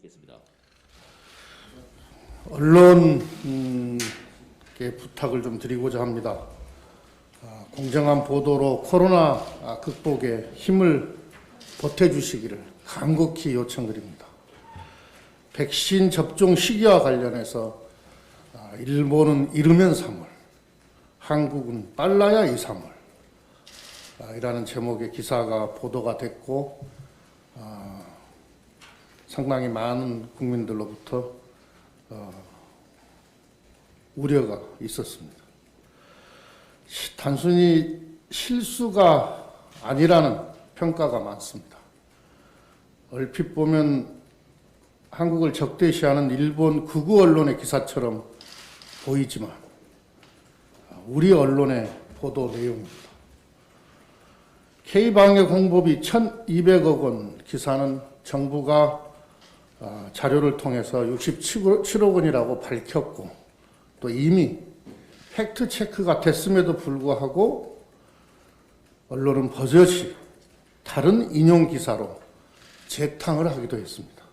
듣겠습니다. 언론에 부탁을 좀 드리고자 합니다. 공정한 보도로 코로나 극복에 힘을 보태주시기를 간곡히 요청드립니다. 백신 접종 시기와 관련해서 일본은 이르면 3월, 한국은 빨라야 2, 3월 이라는 제목의 기사가 보도가 됐고 상당히 많은 국민들로부터 우려가 있었습니다. 단순히 실수가 아니라는 평가가 많습니다. 얼핏 보면 한국을 적대시하는 일본 극우 언론의 기사처럼 보이지만 우리 언론의 보도 내용입니다. K방역 홍보비 1,200억 원 기사는 정부가 자료를 통해서 67억 원이라고 밝혔고 또 이미 팩트 체크가 됐음에도 불구하고 언론은 버젓이 다른 인용 기사로 재탕을 하기도 했습니다.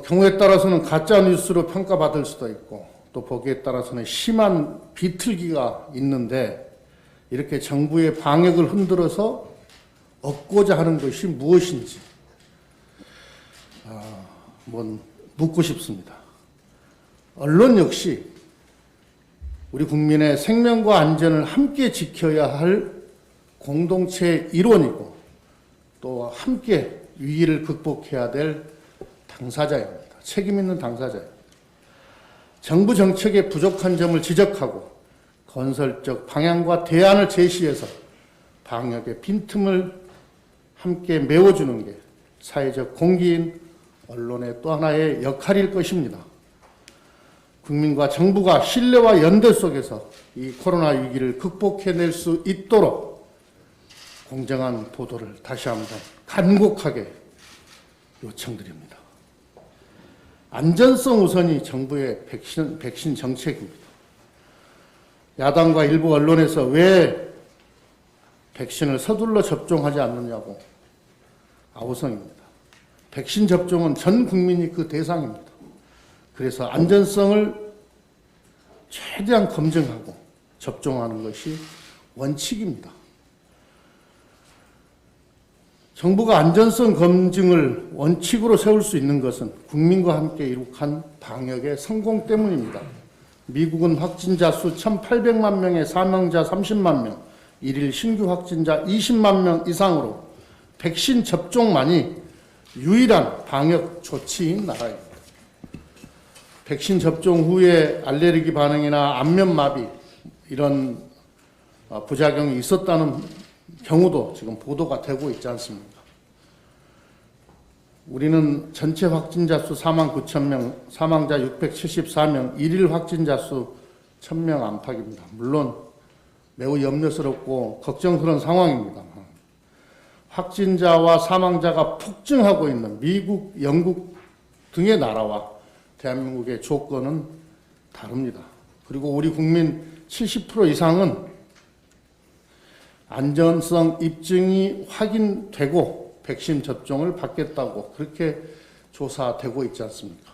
경우에 따라서는 가짜 뉴스로 평가받을 수도 있고 또 보기에 따라서는 심한 비틀기가 있는데 이렇게 정부의 방역을 흔들어서 얻고자 하는 것이 무엇인지 묻고 싶습니다. 언론 역시 우리 국민의 생명과 안전을 함께 지켜야 할 공동체의 일원이고 또 함께 위기를 극복해야 될 당사자입니다. 책임 있는 당사자입니다. 정부 정책의 부족한 점을 지적하고 건설적 방향과 대안을 제시해서 방역의 빈틈을 함께 메워주는 게 사회적 공기인 언론의 또 하나의 역할일 것입니다. 국민과 정부가 신뢰와 연대 속에서 이 코로나 위기를 극복해낼 수 있도록 공정한 보도를 다시 한번 간곡하게 요청드립니다. 안전성 우선이 정부의 백신 정책입니다. 야당과 일부 언론에서 왜 백신을 서둘러 접종하지 않느냐고 아우성입니다. 백신 접종은 전 국민이 그 대상입니다. 그래서 안전성을 최대한 검증하고 접종하는 것이 원칙입니다. 정부가 안전성 검증을 원칙으로 세울 수 있는 것은 국민과 함께 이룩한 방역의 성공 때문입니다. 미국은 확진자 수 1,800만 명의 사망자 30만 명, 일일 신규 확진자 20만 명 이상으로 백신 접종만이 유일한 방역 조치인 나라입니다. 백신 접종 후에 알레르기 반응이나 안면마비 이런 부작용이 있었다는 경우도 지금 보도가 되고 있지 않습니까? 우리는 전체 확진자 수 49,000명, 사망자 674명, 일일 확진자 수 1,000명 안팎입니다. 물론 매우 염려스럽고 걱정스러운 상황입니다. 확진자와 사망자가 폭증하고 있는 미국, 영국 등의 나라와 대한민국의 조건은 다릅니다. 그리고 우리 국민 70% 이상은 안전성 입증이 확인되고 백신 접종을 받겠다고 그렇게 조사되고 있지 않습니까?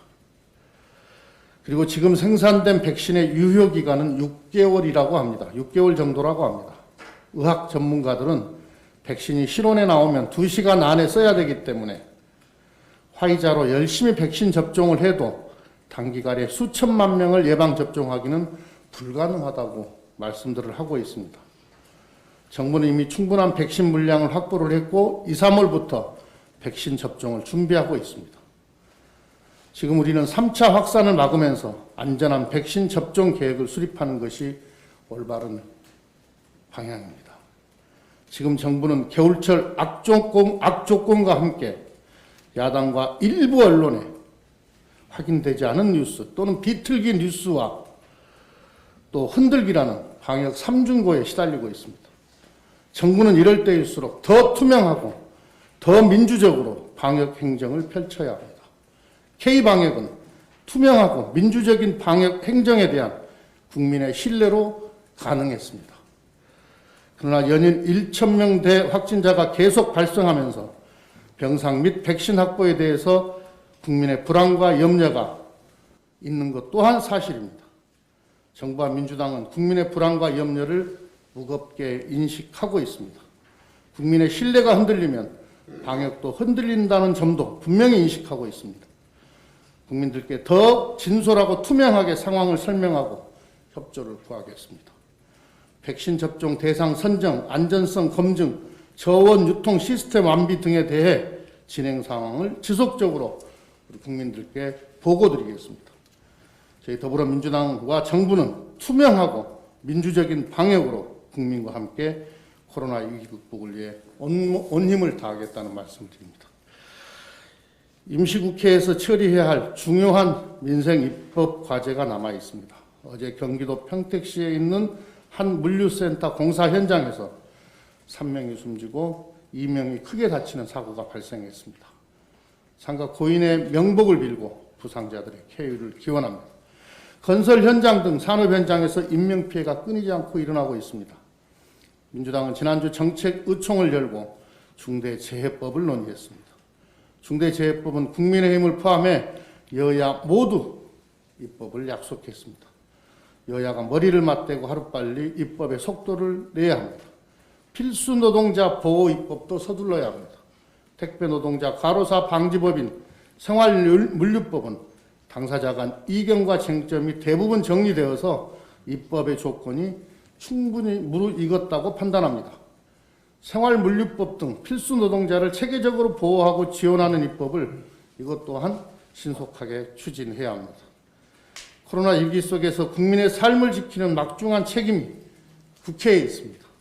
그리고 지금 생산된 백신의 유효기간은 6개월이라고 합니다. 6개월 정도라고 합니다. 의학 전문가들은 백신이 실온에 나오면 2시간 안에 써야 되기 때문에 화이자로 열심히 백신 접종을 해도 단기간에 수천만 명을 예방 접종하기는 불가능하다고 말씀들을 하고 있습니다. 정부는 이미 충분한 백신 물량을 확보를 했고 2, 3월부터 백신 접종을 준비하고 있습니다. 지금 우리는 3차 확산을 막으면서 안전한 백신 접종 계획을 수립하는 것이 올바른 방향입니다. 지금 정부는 겨울철 악조건과 함께 야당과 일부 언론에 확인되지 않은 뉴스 또는 비틀기 뉴스와 또 흔들기라는 방역 삼중고에 시달리고 있습니다. 정부는 이럴 때일수록 더 투명하고 더 민주적으로 방역 행정을 펼쳐야 합니다. K방역은 투명하고 민주적인 방역 행정에 대한 국민의 신뢰로 가능했습니다. 그러나 연일 1,000명대 확진자가 계속 발생하면서 병상 및 백신 확보에 대해서 국민의 불안과 염려가 있는 것 또한 사실입니다. 정부와 민주당은 국민의 불안과 염려를 무겁게 인식하고 있습니다. 국민의 신뢰가 흔들리면 방역도 흔들린다는 점도 분명히 인식하고 있습니다. 국민들께 더 진솔하고 투명하게 상황을 설명하고 협조를 구하겠습니다. 백신 접종 대상 선정, 안전성 검증, 저원 유통 시스템 완비 등에 대해 진행 상황을 지속적으로 우리 국민들께 보고드리겠습니다. 저희 더불어민주당과 정부는 투명하고 민주적인 방역으로 국민과 함께 코로나 위기 극복을 위해 온 힘을 다하겠다는 말씀을 드립니다. 임시국회에서 처리해야 할 중요한 민생 입법 과제가 남아 있습니다. 어제 경기도 평택시에 있는 한 물류센터 공사 현장에서 3명이 숨지고 2명이 크게 다치는 사고가 발생했습니다. 상가 고인의 명복을 빌고 부상자들의 쾌유를 기원합니다. 건설 현장 등 산업 현장에서 인명피해가 끊이지 않고 일어나고 있습니다. 민주당은 지난주 정책 의총을 열고 중대재해법을 논의했습니다. 중대재해법은 국민의힘을 포함해 여야 모두 입법을 약속했습니다. 여야가 머리를 맞대고 하루빨리 입법에 속도를 내야 합니다. 필수 노동자 보호 입법도 서둘러야 합니다. 택배 노동자 과로사 방지법인 생활물류법은 당사자 간 이견과 쟁점이 대부분 정리되어서 입법의 조건이 충분히 무르익었다고 판단합니다. 생활물류법 등 필수 노동자를 체계적으로 보호하고 지원하는 입법을 이것 또한 신속하게 추진해야 합니다. 코로나 위기 속에서 국민의 삶을 지키는 막중한 책임이 국회에 있습니다.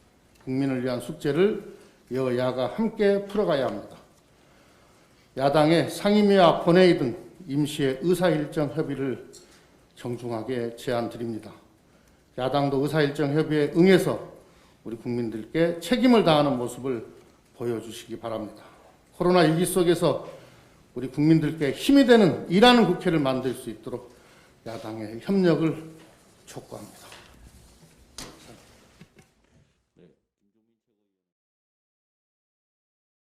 국민을 위한 숙제를 여야가 함께 풀어가야 합니다. 야당의 상임위와 본회의 등 임시의 의사일정 협의를 정중하게 제안드립니다. 야당도 의사일정 협의에 응해서 우리 국민들께 책임을 다하는 모습을 보여주시기 바랍니다. 코로나 위기 속에서 우리 국민들께 힘이 되는 일하는 국회를 만들 수 있도록 야당의 협력을 촉구합니다.